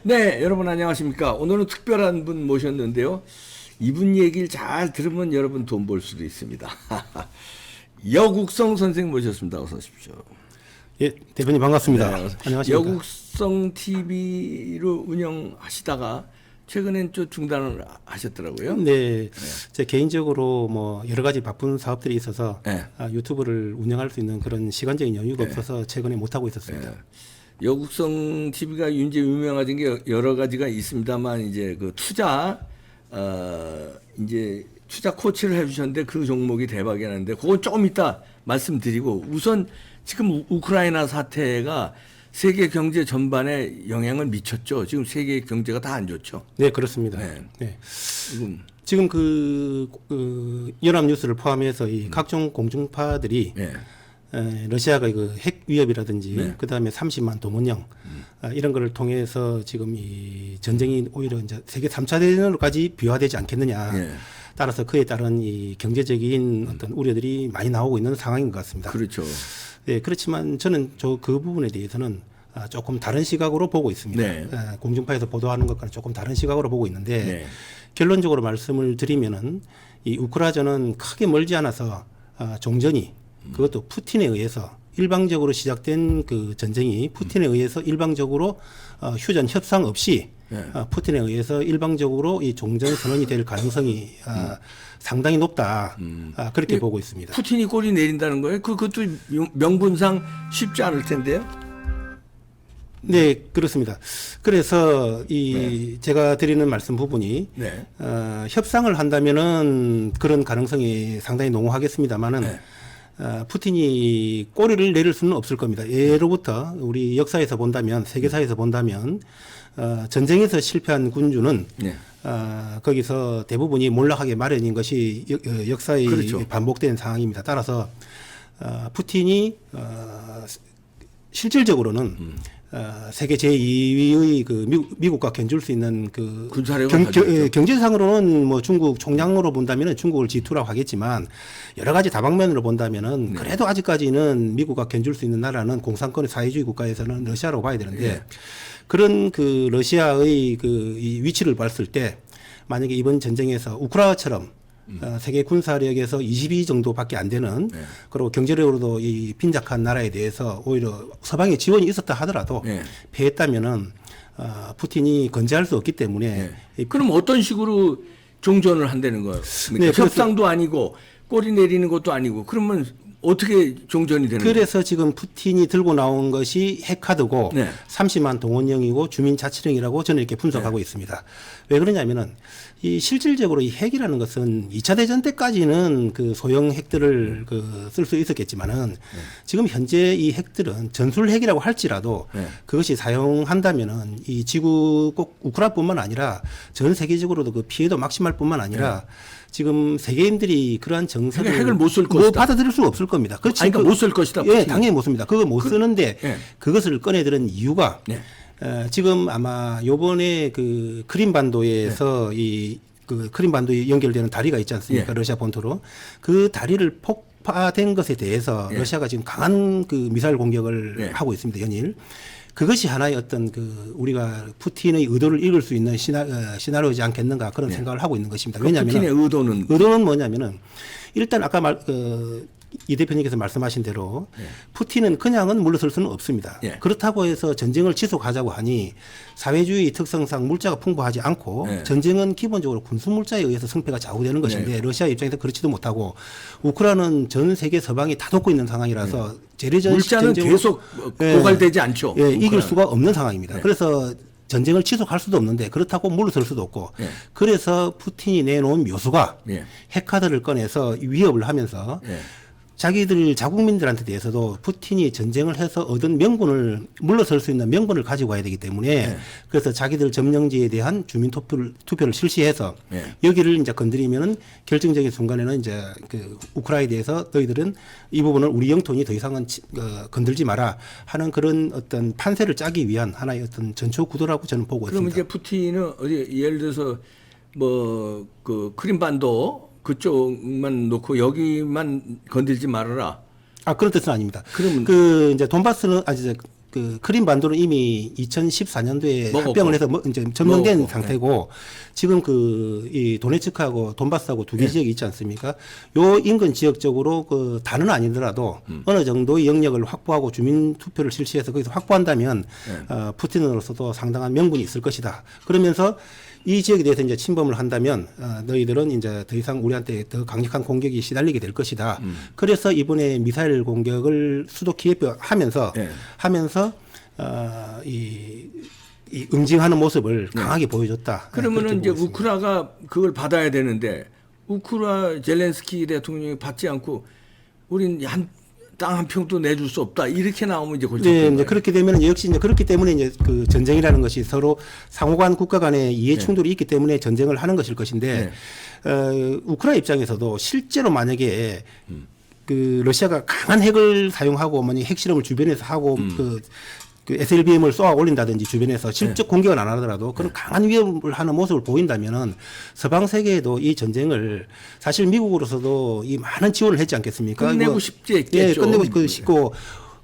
네, 여러분 안녕하십니까? 오늘은 특별한 분 모셨는데요. 이분 얘기를 잘 들으면 여러분 돈 벌 수도 있습니다. 여국성 선생 모셨습니다. 어서 오십시오. 예, 대표님 반갑습니다. 네, 안녕하십니까? 여국성 TV로 운영하시다가 최근엔 좀 중단을 하셨더라고요. 네, 제 개인적으로 뭐 여러 가지 바쁜 사업들이 있어서 네. 유튜브를 운영할 수 있는 그런 시간적인 여유가 없어서 최근에 못 하고 있었습니다. 여국성 TV가 이제 유명해진 게 여러 가지가 있습니다만 이제 그 이제 투자 코치를 해주셨는데 그 종목이 대박이 나는데 그건 조금 이따 말씀드리고 우선 지금 우크라이나 사태가 세계 경제 전반에 영향을 미쳤죠. 지금 세계 경제가 다 안 좋죠. 네, 그렇습니다. 네. 네. 지금 연합뉴스를 포함해서 이 각종 공중파들이 네. 러시아가 그 핵 위협이라든지 네. 그다음에 30만 동원령 이런 거를 통해서 지금 이 전쟁이 오히려 이제 세계 3차 대전으로까지 비화되지 않겠느냐. 네. 따라서 그에 따른 이 경제적인 어떤 우려들이 많이 나오고 있는 상황인 것 같습니다. 그렇죠. 네, 그렇지만 저는 그 부분에 대해서는 조금 다른 시각으로 보고 있습니다. 네. 공중파에서 보도하는 것과는 조금 다른 시각으로 보고 있는데 네. 결론적으로 말씀을 드리면은 이 우크라이나는 크게 멀지 않아서 종전이 그것도 푸틴에 의해서 일방적으로 시작된 그 전쟁이 푸틴에 의해서 일방적으로 휴전 협상 없이 네. 푸틴에 의해서 일방적으로 이 종전 선언이 될 가능성이 상당히 높다. 그렇게 보고 있습니다. 푸틴이 꼬리 내린다는 거예요? 그것도 명분상 쉽지 않을 텐데요. 네, 그렇습니다. 그래서 제가 드리는 말씀 부분이 네. 협상을 한다면은 그런 가능성이 상당히 농후하겠습니다만은 네. 푸틴이 꼬리를 내릴 수는 없을 겁니다. 예로부터 우리 역사에서 본다면, 세계사에서 본다면 전쟁에서 실패한 군주는 네. 거기서 대부분이 몰락하게 마련인 것이 역사의 그렇죠. 반복된 상황입니다. 따라서 푸틴이 실질적으로는 세계 제2위의 그 미국과 견줄 수 있는 그 군사력을 경제상으로는 뭐 중국 총량으로 본다면은 중국을 G2라고 하겠지만 여러 가지 다방면으로 본다면은 네. 그래도 아직까지는 미국과 견줄 수 있는 나라는 공산권의 사회주의 국가에서는 러시아라고 봐야 되는데 네. 그런 그 러시아의 이 위치를 봤을 때 만약에 이번 전쟁에서 우크라이나처럼 세계 군사력에서 22 정도밖에 안 되는 네. 그리고 경제력으로도 이 빈약한 나라에 대해서 오히려 서방의 지원이 있었다 하더라도 네. 패했다면은 푸틴이 건재할 수 없기 때문에 그럼 어떤 식으로 종전을 한다는 거예요? 그러니까 네, 협상도 아니고 꼬리 내리는 것도 아니고 그러면 어떻게 종전이 되는 거예요? 그래서 지금 푸틴이 들고 나온 것이 핵카드고 네. 30만 동원령이고 주민자치령이라고 저는 이렇게 분석하고 있습니다. 왜 그러냐면은 이 실질적으로 이 핵이라는 것은 2차 대전 때까지는 그 소형 핵들을 쓸 수 있었겠지만은 지금 현재 이 핵들은 전술 핵이라고 할지라도 그것이 사용한다면은 이 지구 꼭 우크라이나뿐만 아니라 전 세계적으로도 그 피해도 막심할 뿐만 아니라 지금 세계인들이 그러한 정서를 핵을 못 쓸 것이다. 받아들일 수 없을 겁니다. 그렇지. 아니, 그러니까 못 쓸 것이다. 예, 푸틴이. 당연히 못 씁니다. 그거 못 쓰는데 예. 그것을 꺼내들은 이유가 네. 지금 아마 요번에 그 크림반도에서 그 크림반도에 연결되는 다리가 있지 않습니까? 예. 러시아 본토로. 그 다리를 폭파된 것에 대해서 러시아가 지금 강한 그 미사일 공격을 하고 있습니다. 연일. 그것이 하나의 어떤 우리가 푸틴의 의도를 읽을 수 있는 시나리오지 않겠는가 그런 생각을 하고 있는 것입니다. 왜냐하면 푸틴의 의도는 뭐냐면은 일단 아까 이 대표님께서 말씀하신 대로 푸틴은 그냥은 물러설 수는 없습니다. 그렇다고 해서 전쟁을 지속하자고 하니 사회주의 특성상 물자가 풍부하지 않고 전쟁은 기본적으로 군수 물자에 의해서 승패가 좌우되는 것인데 러시아 입장에서 그렇지도 못하고 우크라이나는 전 세계 서방이 다 돕고 있는 상황이라서 재래전 물자는 계속 고갈되지 않죠. 이길 수가 없는 상황입니다. 그래서 전쟁을 지속할 수도 없는데 그렇다고 물러설 수도 없고 그래서 푸틴이 내놓은 묘수가 핵카드를 꺼내서 위협을 하면서 자기들 자국민들한테 대해서도 푸틴이 전쟁을 해서 얻은 명분을 물러설 수 있는 명분을 가지고 와야 되기 때문에 그래서 자기들 점령지에 대한 주민 투표를 실시해서 여기를 이제 건드리면은 결정적인 순간에는 이제 그 우크라이나에 대해서 너희들은 이 부분을 우리 영토니 더 이상은 건들지 마라 하는 그런 어떤 판세를 짜기 위한 하나의 어떤 전초 구도라고 저는 보고 그러면 있습니다. 이제 푸틴은 예를 들어서 뭐 그 크림반도 그쪽만 놓고 여기만 건들지 말아라. 그런 뜻은 아닙니다. 그러면 이제 돈바스는 그 크림 반도는 이미 2014년도에 먹었고. 합병을 해서 이제 점령된 먹었고. 상태고 지금 그 이 도네츠크하고 돈바스하고 두 개 네. 지역이 있지 않습니까? 요 인근 지역 적으로 그 다는 아니더라도 어느 정도의 영역을 확보하고 주민 투표를 실시해서 거기서 확보한다면 푸틴으로서도 상당한 명분이 있을 것이다. 그러면서 이 지역에 대해서 이제 침범을 한다면 너희들은 이제 더 이상 우리한테 더 강력한 공격이 시달리게 될 것이다. 그래서 이번에 미사일 공격을 수도 키예프에 하면서 이 응징하는 모습을 강하게 보여줬다. 그러면은 이제 그렇게 보고 있습니다. 우크라가 그걸 받아야 되는데 우크라 젤렌스키 대통령이 받지 않고 우린 땅 한 평도 내줄 수 없다. 이렇게 나오면 이제 골치 네, 아픈 이제 거예요. 그렇게 되면 역시 이제 그렇기 때문에 이제 그 전쟁이라는 것이 서로 상호간 국가 간의 이해 충돌이 있기 때문에 전쟁을 하는 것일 것인데 우크라이나 입장에서도 실제로 만약에 그 러시아가 강한 핵을 사용하고 만약 핵실험을 주변에서 하고 그 SLBM을 쏘아 올린다든지 주변에서 실적 공격은 안 하더라도 그런 강한 위협을 하는 모습을 보인다면은 서방 세계에도 이 전쟁을 사실 미국으로서도 이 많은 지원을 했지 않겠습니까? 끝내고 싶지 예, 했겠죠. 끝내고 싶고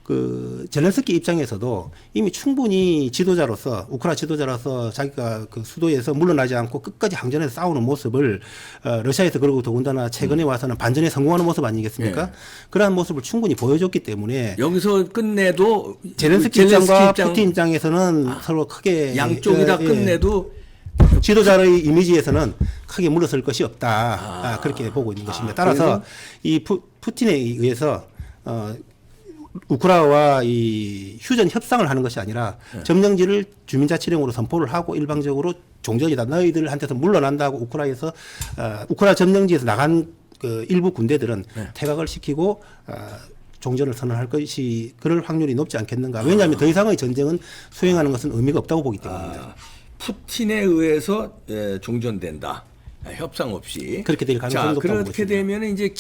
그 젤렌스키 입장에서도 이미 충분히 지도자로서 우크라이나 지도자로서 자기가 그 수도에서 물러나지 않고 끝까지 항전해서 싸우는 모습을 러시아에서 그러고 더군다나 최근에 와서는 반전에 성공하는 모습 아니겠습니까? 그러한 모습을 충분히 보여줬기 때문에 여기서 끝내도 젤렌스키 입장과 푸틴 입장에서는 서로 크게 양쪽이 다 끝내도 지도자의 이미지에서는 크게 물러설 것이 없다. 그렇게 보고 있는 것입니다. 따라서 이 푸틴에 의해서 우크라이나와 이 휴전 협상을 하는 것이 아니라 점령지를 주민자치령으로 선포를 하고 일방적으로 종전이다. 너희들한테서 물러난다고 우크라이나에서 우크라이나 점령지에서 나간 그 일부 군대들은 퇴각을 시키고 종전을 선언할 것이 그럴 확률이 높지 않겠는가. 왜냐하면 더 이상의 전쟁은 수행하는 것은 의미가 없다고 보기 때문입니다. 푸틴에 의해서 종전된다. 협상 없이. 그렇게 될 가능성이 높다고 보고 그렇게 있습니다. 되면 이제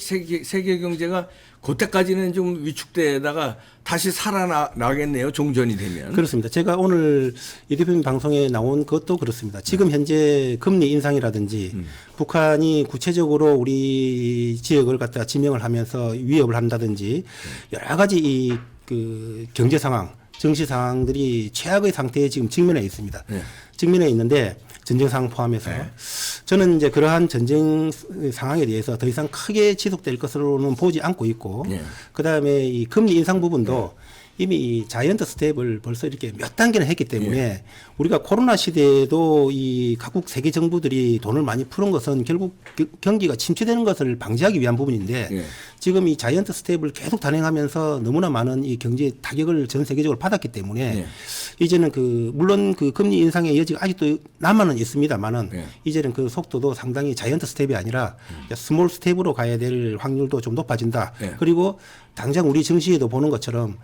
세계 경제가 그때까지는 좀 위축되다가 다시 살아나겠네요. 종전이 되면. 그렇습니다. 제가 오늘 이 대표님 방송에 나온 것도 그렇습니다. 지금 현재 금리 인상이라든지 북한이 구체적으로 우리 지역을 갖다 지명을 하면서 위협을 한다든지 여러 가지 이 그 경제 상황, 정치 상황들이 최악의 상태에 지금 직면해 있습니다. 직면해 있는데 전쟁 상황 포함해서 저는 이제 그러한 전쟁 상황에 대해서 더 이상 크게 지속될 것으로는 보지 않고 있고 그다음에 이 금리 인상 부분도 이미 이 자이언트 스텝을 벌써 이렇게 몇 단계나 했기 때문에 우리가 코로나 시대에도 이 각국 세계 정부들이 돈을 많이 푸는 것은 결국 경기가 침체되는 것을 방지하기 위한 부분인데 지금 이 자이언트 스텝을 계속 단행하면서 너무나 많은 이 경제 타격을 전 세계적으로 받았기 때문에 이제는 그 물론 그 금리 인상의 여지가 아직도 남아는 있습니다만은 이제는 그 속도도 상당히 자이언트 스텝이 아니라 스몰 스텝으로 가야 될 확률도 좀 높아진다. 그리고 당장 우리 정시에도 보는 것처럼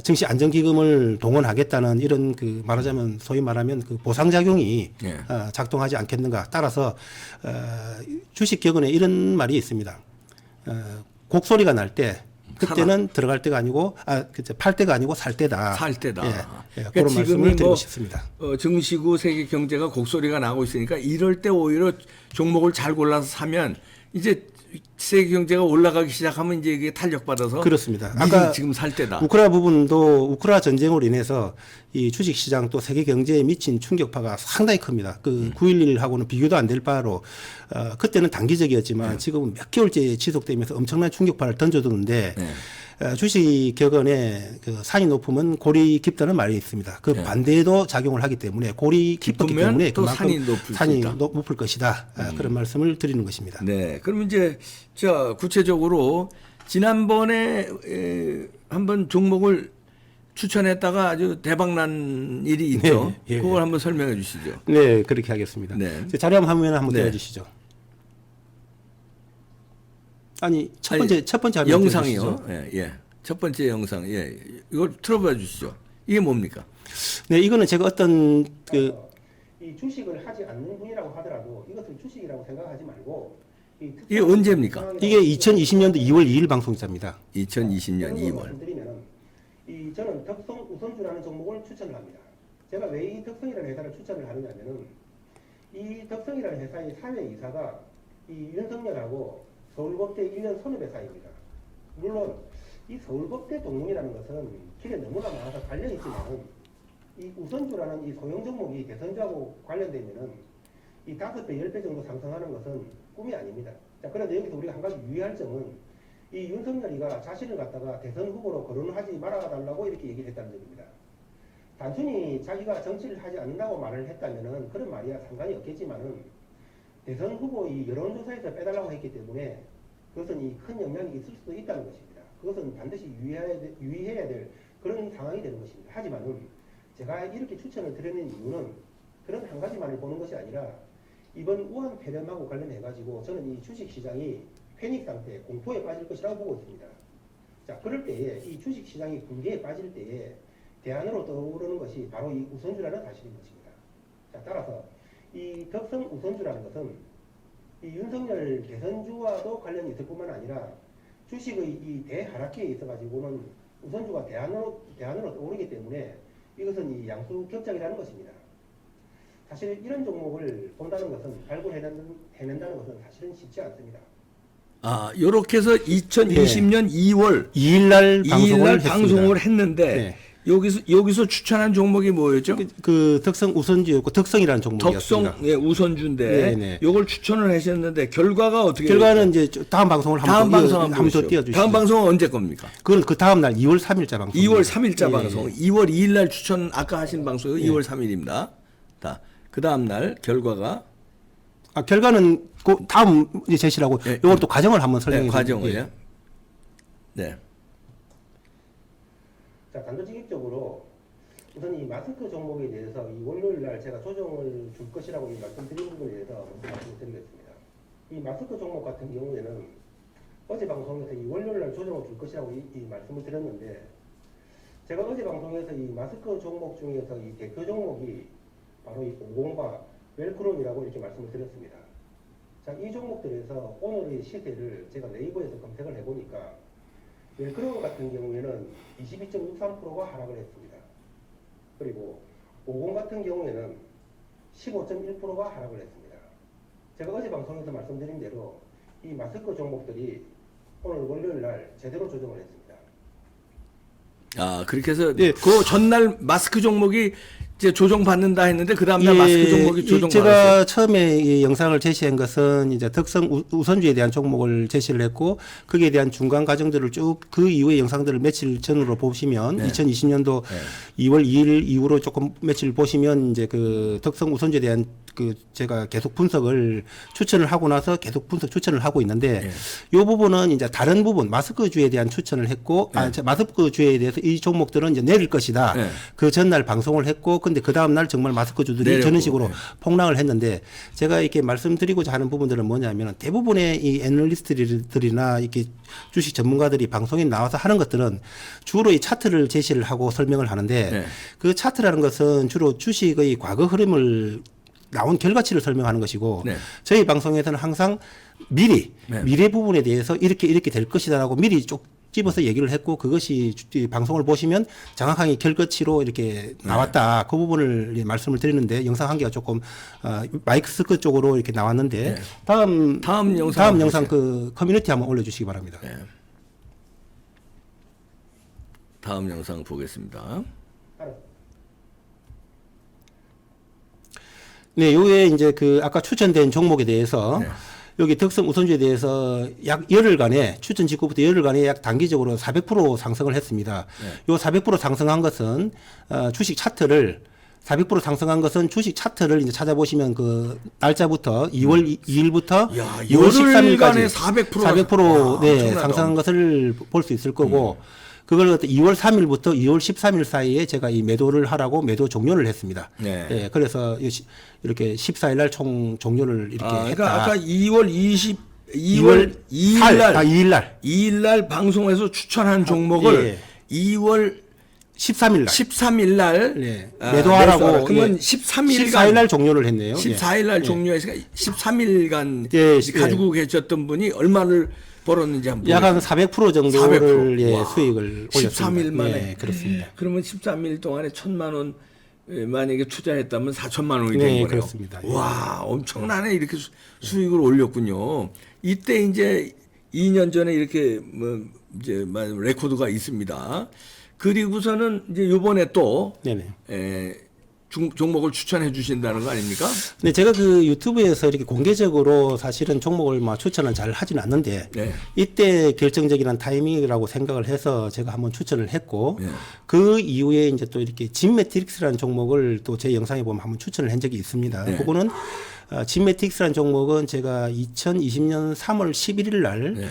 정시 안정기금을 동원하겠다는 이런 그 말하자면 소위 말하면 그 보상작용이 작동하지 않겠는가. 따라서 주식 격언에 이런 말이 있습니다. 곡소리가 날 때 그때는 들어갈 때가 아니고 팔 때가 아니고 살 때다. 살 때다. 그런 그러니까 말씀을 지금이 드리고 싶습니다. 증시고 세계 경제가 곡소리가 나고 있으니까 이럴 때 오히려 종목을 잘 골라서 사면 이제 세계 경제가 올라가기 시작하면 이제 이게 탄력받아서 그렇습니다. 아까 지금 살 때다. 우크라이나 부분도 우크라이나 전쟁으로 인해서 이 주식 시장 또 세계 경제에 미친 충격파가 상당히 큽니다. 그 9.11하고는 비교도 안 될 바로 그때는 단기적이었지만 지금은 몇 개월째 지속되면서 엄청난 충격파를 던져두는데 주식 격언에 그 산이 높으면 골이 깊다는 말이 있습니다. 그 반대도 작용을 하기 때문에 골이 깊었기 때문에 또 그만큼 산이 높을 것이다. 그런 말씀을 드리는 것입니다. 네. 그럼 이제 자 구체적으로 지난번에 한번 종목을 추천했다가 아주 대박난 일이 있죠. 그걸 한번 설명해 주시죠. 네, 그렇게 하겠습니다. 자료 화면 한번 띄워주시죠. 아니 첫 번째 화면 영상이요. 첫 번째 영상. 이걸 틀어봐 주시죠. 이게 뭡니까? 네, 이거는 제가 어떤 이 주식을 하지 않는 분이라고 하더라도 이것을 주식이라고 생각하지 말고 이게 언제입니까? 이게 2020년도 2월 2일 방송자입니다. 2020년 2월. 저는 덕성 우선주라는 종목을 추천을 합니다. 제가 왜 이 덕성이라는 회사를 추천을 하느냐면은 이 덕성이라는 회사의 사회이사가 이 윤석열하고 서울법대 1년 선후배사입니다. 물론 이 서울법대 동문이라는 것은 길에 너무나 많아서 관련이 있지만은 이 우선주라는 이 소형 종목이 대선주하고 관련되면은 이 5배, 10배 정도 상승하는 것은 꿈이 아닙니다. 자, 그런데 여기서 우리가 한 가지 유의할 점은 이 윤석열이가 자신을 갖다가 대선 후보로 거론하지 말아달라고 이렇게 얘기를 했다는 점입니다. 단순히 자기가 정치를 하지 않는다고 말을 했다면은 그런 말이야 상관이 없겠지만은 대선 후보 이 여론조사에서 빼달라고 했기 때문에 그것은 이 큰 영향이 있을 수도 있다는 것입니다. 그것은 반드시 유의해야 될 그런 상황이 되는 것입니다. 하지만은 제가 이렇게 추천을 드리는 이유는 그런 한 가지만을 보는 것이 아니라 이번 우한 폐렴하고 관련해가지고 저는 이 주식시장이 패닉 상태, 공포에 빠질 것이라고 보고 있습니다. 자, 그럴 때에 이 주식시장이 붕괴에 빠질 때에 대안으로 떠오르는 것이 바로 이 우선주라는 사실인 것입니다. 자, 따라서 이 덕성 우선주라는 것은 이 윤석열 대선주와도 관련이 있을 뿐만 아니라 주식의 이 대하락기에 있어가지고는 우선주가 대안으로 떠오르기 때문에 이것은 이 양수 격작이라는 것입니다. 사실 이런 종목을 본다는 것은 발굴해낸다는 것은 사실은 쉽지 않습니다. 아, 요렇게 해서 2020년 2월 2일 날 방송을 했는데 네. 여기서 추천한 종목이 뭐였죠? 그 덕성 우선주였고 덕성이라는 종목이었습니다. 덕성 예, 우선주인데 네네. 요걸 추천을 하셨는데 결과가 어떻게 결과는 이제 다음 방송을 한번 더 띄워주시죠. 다음 방송은 언제 겁니까? 그건 그 다음 날 2월 3일자 방송. 2월 3일자 예. 방송. 2월 2일 날 추천 아까 하신 방송이 2월 3일입니다. 그 다음 날 결과가 결과는 그 다음 이제 제시라고 예, 이걸 또 과정을 한번 설명해 주세요. 과정을요. 예. 네. 자, 단도직입적으로 우선 이 마스크 종목에 대해서 이 월요일 날 제가 조정을 줄 것이라고 말씀드린 부분에 대해서 말씀을 드리겠습니다. 이 마스크 종목 같은 경우에는 어제 방송에서 이 월요일 날 조정을 줄 것이라고 이 말씀을 드렸는데 제가 어제 방송에서 이 마스크 종목 중에서 이 대표 종목이 바로 이 50과 웰크론이라고 이렇게 말씀을 드렸습니다. 자, 이 종목들에서 오늘의 시세를 제가 네이버에서 검색을 해보니까 웰크론 같은 경우에는 22.63%가 하락을 했습니다. 그리고 50 같은 경우에는 15.1%가 하락을 했습니다. 제가 어제 방송에서 말씀드린 대로 이 마스크 종목들이 오늘 월요일 날 제대로 조정을 했습니다. 아, 그렇게 해서 예. 그 전날 마스크 종목이 이제 조정받는다 했는데 그 다음날 마스크 종목이 조정받았어요. 제가 처음에 이 영상을 제시한 것은 이제 덕성 우선주에 대한 종목을 제시를 했고 거기에 대한 중간 과정들을 쭉 그 이후의 영상들을 며칠 전으로 보시면 네. 2020년도 2월 2일 이후로 조금 며칠 보시면 이제 그 덕성 우선주에 대한 그 제가 계속 분석을 추천을 하고 나서 계속 분석 추천을 하고 있는데 이 부분은 이제 다른 부분 마스크주에 대한 추천을 했고 마스크주에 대해서 이 종목들은 이제 내릴 것이다. 그 전날 방송을 했고 근데 그 다음 날 정말 마스크주들이 저런 식으로 폭락을 했는데 제가 이렇게 말씀드리고자 하는 부분들은 뭐냐면 대부분의 이 애널리스트들이나 이렇게 주식 전문가들이 방송에 나와서 하는 것들은 주로 이 차트를 제시를 하고 설명을 하는데 그 차트라는 것은 주로 주식의 과거 흐름을 나온 결과치를 설명하는 것이고 저희 방송에서는 항상 미리 미래 부분에 대해서 이렇게 될 것이다라고 미리 쭉 집어서 얘기를 했고 그것이 방송을 보시면 정확하게 결과치로 이렇게 나왔다. 그 부분을 말씀을 드리는데 영상 한 개가 조금 마이크 스크 쪽으로 이렇게 나왔는데 다음 영상 그 커뮤니티 한번 올려주시기 바랍니다. 네. 다음 영상 보겠습니다. 네, 요에 이제 그 아까 추천된 종목에 대해서 여기 덕성 우선주에 대해서 약 열흘간에 추천 직후부터 열흘간에 약 단기적으로 400% 상승을 했습니다. 요 400% 상승한 것은 주식 차트를 400% 상승한 것은 주식 차트를 이제 찾아보시면 그 날짜부터 2월 2일부터 2월 13일까지 400% 네, 상승한 것을 볼 수 있을 거고 그걸 2월 3일부터 2월 13일 사이에 제가 이 매도를 하라고 매도 종료를 했습니다. 네. 그래서 이렇게 14일 날 총 종료를 이렇게 했다. 그러니까 아까 2월 2일 날 방송에서 추천한 종목을 2월 13일 날 매도하라고 그러면 14일 날 종료를 했네요. 14일 날 종료했으니까 13일간 가지고 계셨던 분이 얼마를 벌었는지 한번 약 한 400% 정도를 400%. 수익을 올렸습니다. 13일 만에. 그렇습니다. 그러면 13일 동안에 1,000만 원 만약에 투자했다면 4천만 원이 된 거네요. 그렇습니다. 와, 엄청나네. 이렇게 수익을 올렸군요. 이때 이제 2년 전에 이렇게 뭐 이제 레코드가 있습니다. 그리고서는 이제 요번에 또 네네. 종목을 추천해 주신다는 거 아닙니까? 네, 제가 그 유튜브에서 이렇게 공개적으로 사실은 종목을 막 추천을 잘 하지는 않는데 네. 이때 결정적인 타이밍이라고 생각을 해서 제가 한번 추천을 했고 네. 그 이후에 이제 또 이렇게 진매트릭스라는 종목을 또 제 영상에 보면 한번 추천을 한 적이 있습니다. 네. 그거는 진매트릭스라는 종목은 제가 2020년 3월 11일 날 네.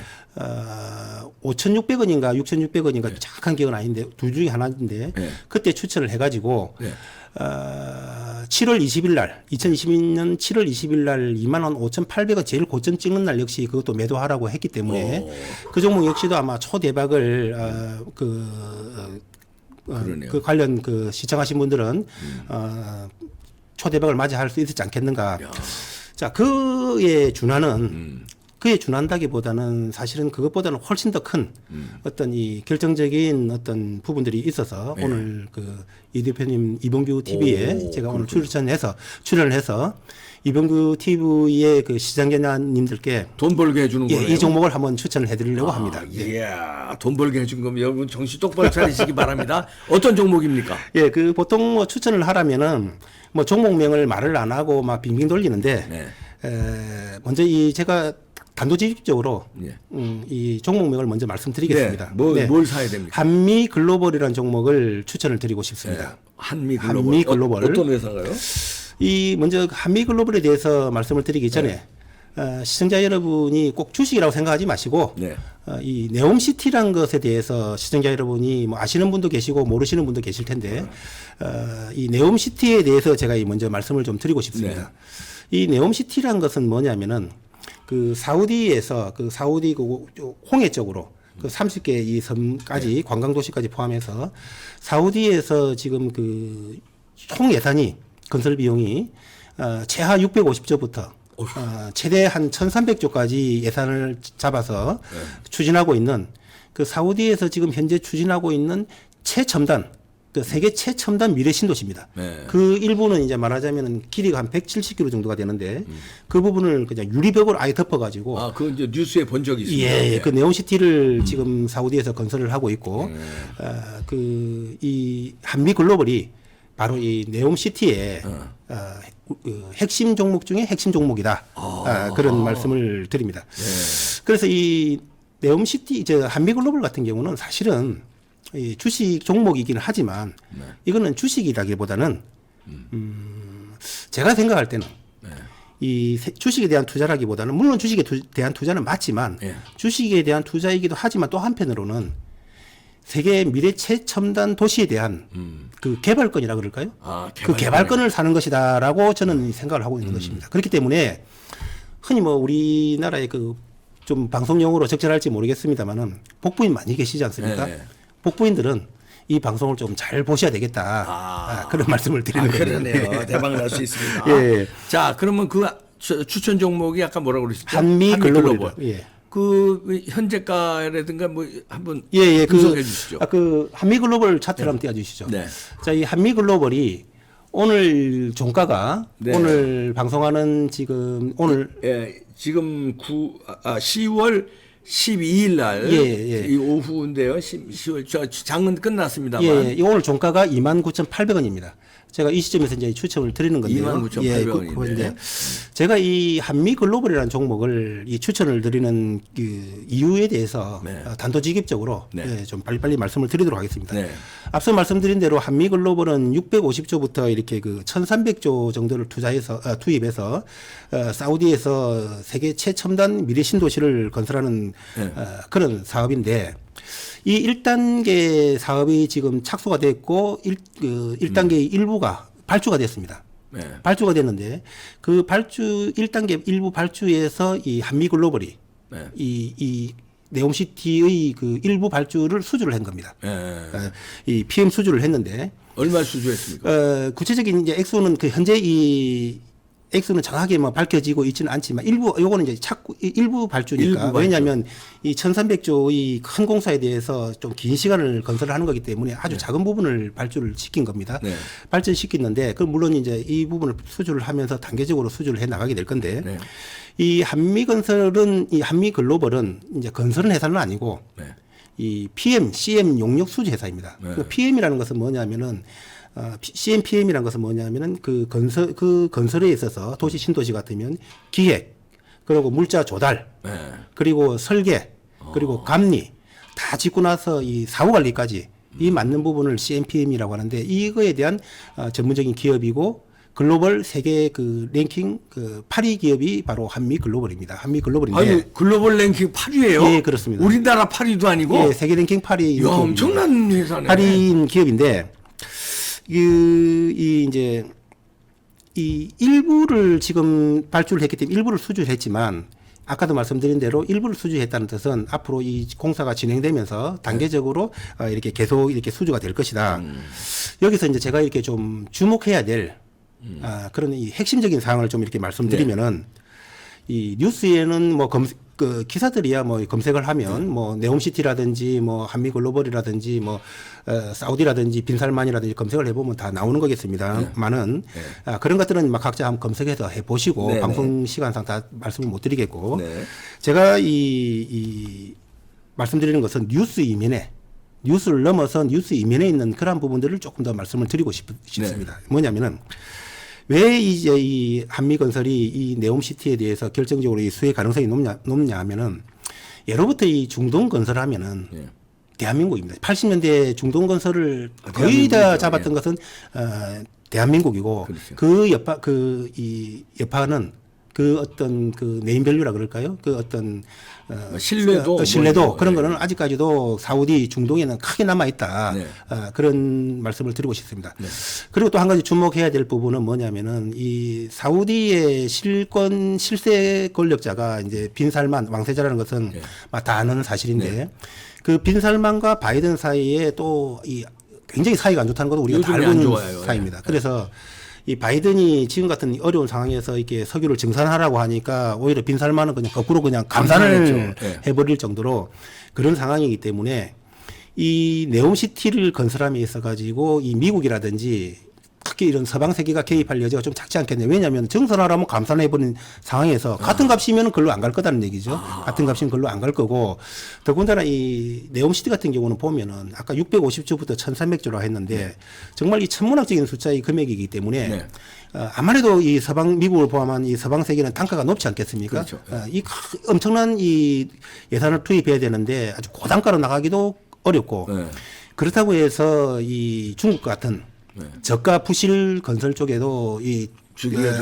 5,600원인가 6,600원인가 정확한 기억은 아닌데 둘 중에 하나인데 네. 그때 추천을 해가지고 네. 7월 20일 날 2022년 7월 20일 날 25,800원 제일 고점 찍는 날 역시 그것도 매도하라고 했기 때문에 그 종목 역시도 아마 초대박을 그 관련 그 시청하신 분들은 초대박을 맞이할 수 있었지 않겠는가. 야. 자, 그에 준하는 그에 준한다기보다는 사실은 그것보다는 훨씬 더 큰 어떤 이 결정적인 어떤 부분들이 있어서 네. 오늘 그 이 대표님 이봉규 TV에 제가 오늘 출연을 해서 이봉규 TV의 그 시청자님들께 돈 벌게 해주는 거예요. 이 종목을 한번 추천을 해드리려고 합니다. 이야, 돈 벌게 해준 거면 여러분 정신 똑바로 차리시기 바랍니다. 어떤 종목입니까? 예, 그 보통 뭐 추천을 하라면은 뭐 종목명을 말을 안 하고 막 빙빙 돌리는데 네. 먼저 이 제가 단도직입적으로 예. 이 종목명을 먼저 말씀드리겠습니다. 네. 뭘 사야 됩니까? 한미 글로벌이라는 종목을 추천을 드리고 싶습니다. 네. 한미 글로벌. 어떤 회사가요? 이 먼저 한미 글로벌에 대해서 말씀을 드리기 전에 시청자 여러분이 꼭 주식이라고 생각하지 마시고 네. 이 네옴시티라는 것에 대해서 시청자 여러분이 뭐 아시는 분도 계시고 모르시는 분도 계실 텐데 이 네옴시티에 대해서 제가 먼저 말씀을 좀 드리고 싶습니다. 이 네옴시티라는 것은 뭐냐면은 그 사우디에서 그 사우디 그 홍해 쪽으로 그 30개 이 섬까지 관광 도시까지 포함해서 사우디에서 지금 그 총 예산이 건설 비용이 최하 650조부터 최대 한 1,300조까지 예산을 잡아서 추진하고 있는 그 사우디에서 지금 현재 추진하고 있는 최첨단 그 세계 최첨단 미래 신도시입니다. 네. 그 일부는 이제 말하자면 길이가 한 170km 정도가 되는데 그 부분을 그냥 유리벽으로 아예 덮어가지고 그 이제 뉴스에 본 적이 있습니다. 예, 그 네온시티를 지금 사우디에서 건설을 하고 있고 그 이 한미 글로벌이 바로 이 네옴시티의 핵심 종목 중에 핵심 종목이다. 그런 말씀을 드립니다. 그래서 이 네옴시티, 한미 글로벌 같은 경우는 사실은 이 주식 종목이기는 하지만 이거는 주식이라기보다는 제가 생각할 때는 이 주식에 대한 투자라기보다는 물론 주식에 대한 투자는 맞지만 주식에 대한 투자이기도 하지만 또 한편으로는 세계 미래 최첨단 도시에 대한 그 개발권이라 그럴까요? 그 개발권을 사는 것이다라고 저는 생각을 하고 있는 것입니다. 그렇기 때문에 흔히 뭐 우리나라의 그 좀 방송 용어로 적절할지 모르겠습니다만은 복부인 많이 계시지 않습니까? 복부인들은 이 방송을 좀 잘 보셔야 되겠다. 그런 말씀을 드리는 거예요. 그러네요. 대박 날 수 있습니다. 예. 자, 그러면 그 추천 종목이 아까 뭐라고 그러셨죠? 한미 글로벌. 예. 그 현재가라든가 뭐 한번 예, 분석해 주시죠. 그 한미 글로벌 차트를 한번 띄워주시죠. 네. 자, 이 한미 글로벌이 오늘 종가가 오늘 방송하는 지금 오늘 지금 10월 12일 날 이 오후인데요. 10월 장은 끝났습니다만. 이 오늘 종가가 29,800원입니다. 제가 이 시점에서 이제 추첨을 드리는 건데요. 29,800원인데. 제가 이 한미 글로벌이라는 종목을 이 추천을 드리는 그 이유에 대해서 단도직입적으로 좀 빨리빨리 말씀을 드리도록 하겠습니다. 앞서 말씀드린 대로 한미 글로벌은 650조부터 이렇게 그 1,300조 정도를 투입해서 사우디에서 세계 최첨단 미래 신도시를 건설하는 그런 사업인데 이 1단계 사업이 지금 착수가 됐고 1단계 일부가 발주가 됐습니다. 발주가 됐는데 그 1단계 일부 발주에서 이 한미 글로벌이 이 네옴시티의 그 일부 발주를 수주를 한 겁니다. 이 PM 수주를 했는데 얼마 수주했습니까? 구체적인 이제 액수는 그 현재 이 액수는 정확하게 뭐 밝혀지고 있지는 않지만 요거는 이제 일부 발주니까 왜냐하면 이 1,300조의 큰 공사에 대해서 좀 긴 시간을 건설을 하는 거기 때문에 아주 작은 부분을 발주를 시킨 겁니다. 발전시켰는데 그 물론 이제 이 부분을 수주를 하면서 단계적으로 수주를 해 나가게 될 건데 이 한미 글로벌은 이제 건설은 회사는 아니고 이 PM, CM 용역 수주 회사입니다. 네. 그 PM이라는 것은 뭐냐면은 CMPM이라는 것은 뭐냐면은 그 건설에 있어서 도시 신도시 같으면 기획, 그리고 물자 조달, 네. 그리고 설계, 그리고 감리 다 짓고 나서 이 사후 관리까지 이 맞는 부분을 CMPM이라고 하는데 이거에 대한 전문적인 기업이고 글로벌 세계 그 랭킹 그 8위 기업이 바로 한미 글로벌입니다. 한미 글로벌인데. 아니, 글로벌 랭킹 8위예요? 예, 그렇습니다. 우리나라 8위도 아니고? 예, 세계 랭킹 8위. 야, 엄청난 회사네. 8위인 기업인데 이제 이 일부를 지금 발주를 했기 때문에 일부를 수주를 했지만 아까도 말씀드린 대로 일부를 수주했다는 뜻은 앞으로 이 공사가 진행되면서 단계적으로 이렇게 계속 이렇게 수주가 될 것이다. 여기서 이제 제가 이렇게 좀 주목해야 될 그런 이 핵심적인 사항을 좀 이렇게 말씀드리면은 이 뉴스에는 뭐 그 기사들이야 뭐 검색을 하면 뭐 네옴시티라든지 뭐 한미글로벌이라든지 뭐 사우디라든지 빈살만이라든지 검색을 해보면 다 나오는 거겠습니다만은 그런 것들은 막 각자 한번 검색해서 해보시고 방송 시간상 다 말씀을 못 드리겠고 제가 이 말씀드리는 것은 뉴스 이면에 뉴스를 넘어서 뉴스 이면에 있는 그런 부분들을 조금 더 말씀을 드리고 싶습니다. 뭐냐면은 왜 이제 이 한미건설이 이 네옴시티에 대해서 결정적으로 이 수혜 가능성이 높냐 하면은 예로부터 이 중동 건설하면은 대한민국입니다. 80년대 중동 건설을 거의 다 잡았던 것은 대한민국이고 그렇죠. 이 여파는 그 어떤 그 네임밸류라 그럴까요? 그 어떤 신뢰도 그런 거는 아직까지도 사우디 중동에는 크게 남아 있다. 그런 말씀을 드리고 싶습니다. 그리고 또 한 가지 주목해야 될 부분은 뭐냐면은 이 사우디의 실세 권력자가 이제 빈살만 왕세자라는 것은 다 아는 사실인데 그 빈살만과 바이든 사이에 또 이 굉장히 사이가 안 좋다는 것도 우리가 다 알고 있는 사이입니다. 그래서 이 바이든이 지금 같은 어려운 상황에서 이렇게 석유를 증산하라고 하니까 오히려 빈살만은 그냥 거꾸로 그냥 감산을 해버릴 정도로 그런 상황이기 때문에 이 네옴시티를 건설함에 있어 가지고 이 미국이라든지 특히 이런 서방 세계가 개입할 여지가 좀 작지 않겠네요. 왜냐하면 증산하라면 감산해버린 상황에서 같은 값이면 글로 안 갈 거다는 얘기죠. 같은 값이면 글로 안 갈 거고 더군다나 이 네옴시티 같은 경우는 보면은 아까 650조부터 1300조라고 했는데 정말 이 천문학적인 숫자의 금액이기 때문에 아무래도 이 서방 미국을 포함한 이 서방 세계는 단가가 높지 않겠습니까? 그렇죠. 이 엄청난 이 예산을 투입해야 되는데 아주 고단가로 나가기도 어렵고 그렇다고 해서 이 중국 같은 저가 부실 건설 쪽에도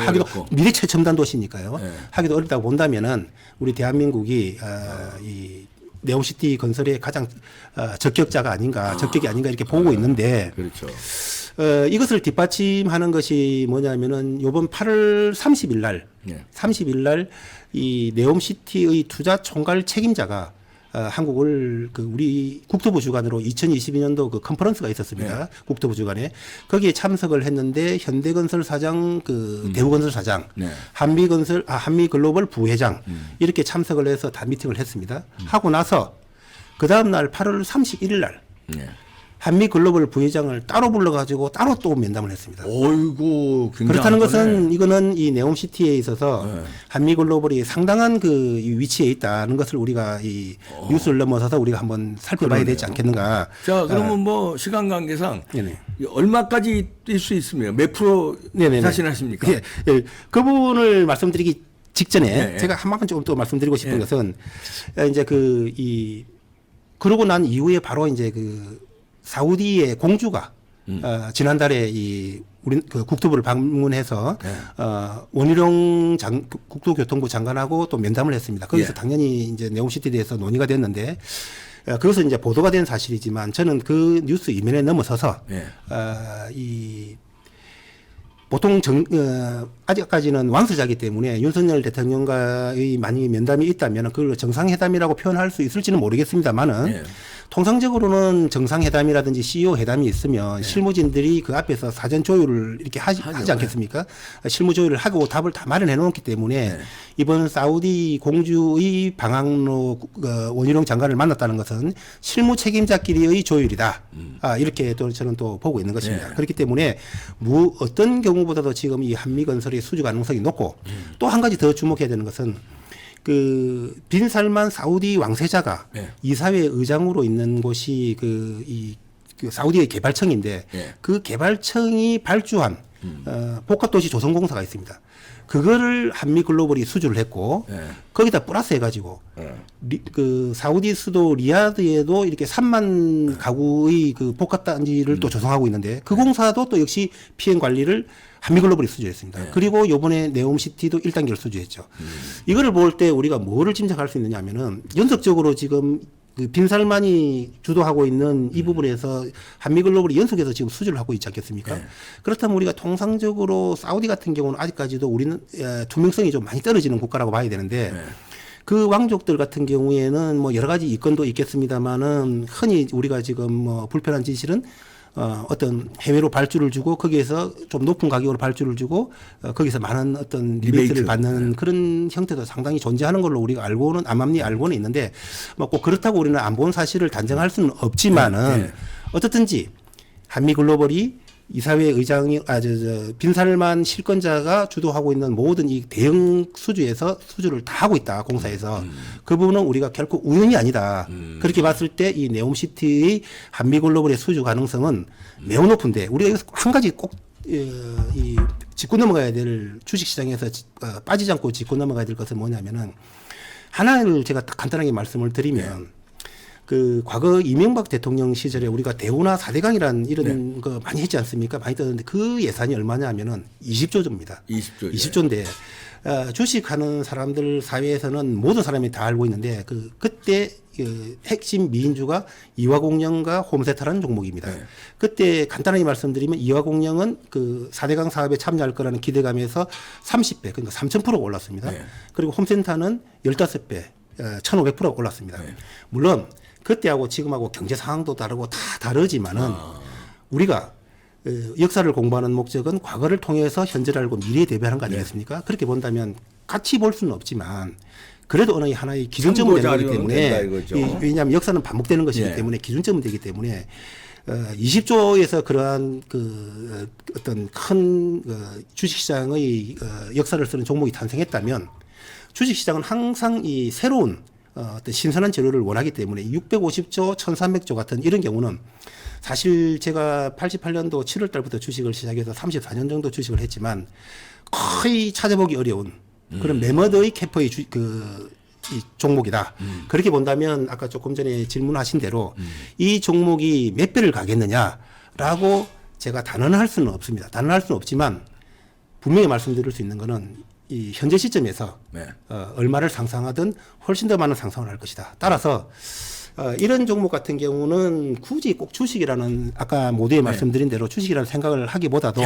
하기도 미래 최첨단 도시니까요. 하기도 어렵다고 본다면은 우리 대한민국이 이 네옴시티 건설의 가장 적격자가 아닌가, 적격이 아닌가 이렇게 보고 있는데 그렇죠. 이것을 뒷받침하는 것이 뭐냐면은 요번 8월 30일 날, 30일 날 이 네옴시티의 투자 총괄 책임자가 한국을 그 우리 국토부 주관으로 2022년도 그 컨퍼런스가 있었습니다. 국토부 주관에 거기에 참석을 했는데 현대건설 사장, 그 대우건설 사장, 한미글로벌 부회장 이렇게 참석을 해서 다 미팅을 했습니다. 하고 나서 그 다음 날 8월 31일 날 한미글로벌 부회장을 따로 불러가지고 따로 또 면담을 했습니다. 어이구, 그렇다는 것은 이거는 이 네옴시티에 있어서 한미글로벌이 상당한 그 위치에 있다는 것을 우리가 이 뉴스를 넘어서서 우리가 한번 살펴봐야 되지 않겠는가. 자, 그러면 뭐 시간 관계상 얼마까지 뛸 수 있습니까? 몇 프로 자신하십니까? 그 부분을 말씀드리기 직전에 제가 한 만큼 조금 또 말씀드리고 싶은 것은 이제 그러고 난 이후에 바로 이제 그 사우디의 공주가 지난달에 우리 그 국토부를 방문해서 원희룡 국토교통부 장관하고 또 면담을 했습니다. 거기서 당연히 이제 네옴시티에 대해서 논의가 됐는데 그것은 이제 보도가 된 사실이지만 저는 그 뉴스 이면에 넘어서서 보통 아직까지는 왕세자이기 때문에 윤석열 대통령과의 만약에 면담이 있다면 그걸 정상회담이라고 표현할 수 있을지는 모르겠습니다만은 통상적으로는 정상회담이라든지 CEO 회담이 있으면 실무진들이 그 앞에서 사전 조율을 이렇게 하지 않겠습니까? 실무 조율을 하고 답을 다 마련해 놓았기 때문에 이번 사우디 공주의 방학로 원희룡 장관을 만났다는 것은 실무 책임자끼리의 조율이다. 이렇게 또 저는 또 보고 있는 것입니다. 그렇기 때문에 어떤 경우보다도 지금 이 한미건설의 수주 가능성이 높고 또 한 가지 더 주목해야 되는 것은 그 빈살만 사우디 왕세자가 예. 이사회 의장으로 있는 곳이 그 사우디의 개발청인데 예. 그 개발청이 발주한 복합도시 조성공사가 있습니다. 그거를 한미글로벌이 수주를 했고 예. 거기다 플러스 해가지고 그 사우디 수도 리야드에도 이렇게 3만 가구의 그 복합단지를 또 조성하고 있는데 그 공사도 또 역시 피해 관리를 한미글로벌이 수주했습니다. 그리고 요번에 네옴시티도 1단계를 수주했죠. 이거를 볼 때 우리가 뭐를 짐작할 수 있느냐 하면은 연속적으로 지금 그 빈살만이 주도하고 있는 이 부분에서 한미글로벌이 연속해서 지금 수주를 하고 있지 않겠습니까? 그렇다면 우리가 통상적으로 사우디 같은 경우는 아직까지도 우리는 투명성이 좀 많이 떨어지는 국가라고 봐야 되는데 그 왕족들 같은 경우에는 뭐 여러 가지 이권도 있겠습니다만은 흔히 우리가 지금 뭐 불편한 진실은 어떤 해외로 발주를 주고 거기에서 좀 높은 가격으로 발주를 주고 거기서 많은 어떤 리베이트를 받는 그런 형태도 상당히 존재하는 걸로 우리가 암암리 알고는 있는데 뭐 꼭 그렇다고 우리는 안 본 사실을 단정할 수는 없지만은 어떻든지 한미글로벌이 이사회 의장이 빈살만 실권자가 주도하고 있는 모든 이 대형 수주에서 수주를 다 하고 있다 공사에서 그 부분은 우리가 결코 우연이 아니다. 그렇게 봤을 때 이 네옴시티의 한미글로벌의 수주 가능성은 매우 높은데 우리가 여기서 한 가지 꼭 이 짚고 넘어가야 될 주식시장에서 빠지지 않고 짚고 넘어가야 될 것은 뭐냐면은 하나를 제가 딱 간단하게 말씀을 드리면 그 과거 이명박 대통령 시절에 우리가 대우나 4대강이라는 이런 거 많이 했지 않습니까? 많이 뜨는데 그 예산이 얼마냐 하면은 20조입니다. 20조인데 주식하는 사람들 사회에서는 모든 사람이 다 알고 있는데 그때 그 핵심 미인주가 이화공영과 홈세타라는 종목입니다. 그때 간단하게 말씀드리면 이화공영은 그 4대강 사업에 참여할 거라는 기대감에서 30배 그러니까 3,000%가 올랐습니다. 그리고 홈센타는 15배 1,500%가 올랐습니다. 물론 그때하고 지금하고 경제 상황도 다르고 다 다르지만은 우리가 역사를 공부하는 목적은 과거를 통해서 현재를 알고 미래에 대비하는 거 아니겠습니까? 그렇게 본다면 같이 볼 수는 없지만 그래도 어느 하나의 기준점은 되는 거기 때문에 왜냐하면 역사는 반복되는 것이기 때문에 기준점은 되기 때문에 20조에서 그러한 그 어떤 큰 주식시장의 역사를 쓰는 종목이 탄생했다면 주식시장은 항상 이 새로운 어떤 신선한 재료를 원하기 때문에 650조, 1300조 같은 이런 경우는 사실 제가 88년도 7월 달부터 주식을 시작해서 34년 정도 주식을 했지만 거의 찾아보기 어려운 그런 매머더의 캐퍼의 이 종목이다. 그렇게 본다면 아까 조금 전에 질문하신 대로 이 종목이 몇 배를 가겠느냐라고 제가 단언할 수는 없습니다. 단언할 수는 없지만 분명히 말씀드릴 수 있는 거는 이 현재 시점에서 얼마를 상상하든 훨씬 더 많은 상상을 할 것이다. 따라서 이런 종목 같은 경우는 굳이 꼭 주식이라는 아까 모두에 말씀드린 대로 주식이라는 생각을 하기보다도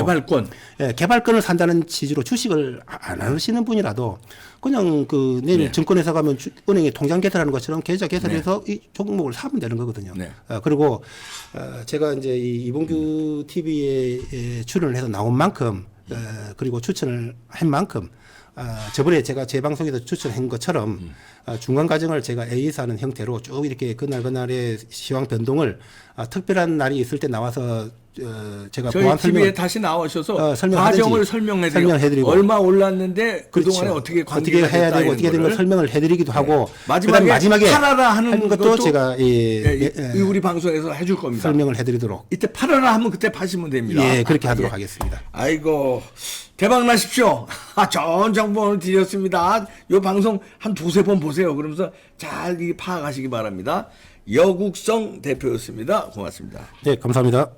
개발권을 산다는 취지로 주식을 안 하시는 분이라도 그냥 그 내일 증권회사 가면 은행에 통장 개설하는 것처럼 계좌 개설해서 이 종목을 사면 되는 거거든요. 그리고 제가 이제 이 이봉규 TV에 출연을 해서 나온 만큼 그리고 추천을 한 만큼 저번에 제가 제 방송에서 추천한 것처럼 중간 과정을 제가 A에서 하는 형태로 쭉 이렇게 그날의 시황 변동을 특별한 날이 있을 때 나와서 제가 저희 TV에 다시 나오셔서 과정을 설명해드리고 얼마 올랐는데 그동안에 어떻게 해야 되고 어떻게 된 걸 설명을 해드리기도 하고 마지막에 팔아라 하는 것도 제가 우리 방송에서 해줄 겁니다. 설명을 해드리도록 이때 팔아라 하면 그때 파시면 됩니다. 예, 그렇게 하도록 하겠습니다. 아이고 대박 나십시오. 좋은 정보를 드렸습니다. 이 방송 한 두세 번 보세요. 그러면서 잘 파악하시기 바랍니다. 여국성 대표였습니다. 고맙습니다. 네, 감사합니다.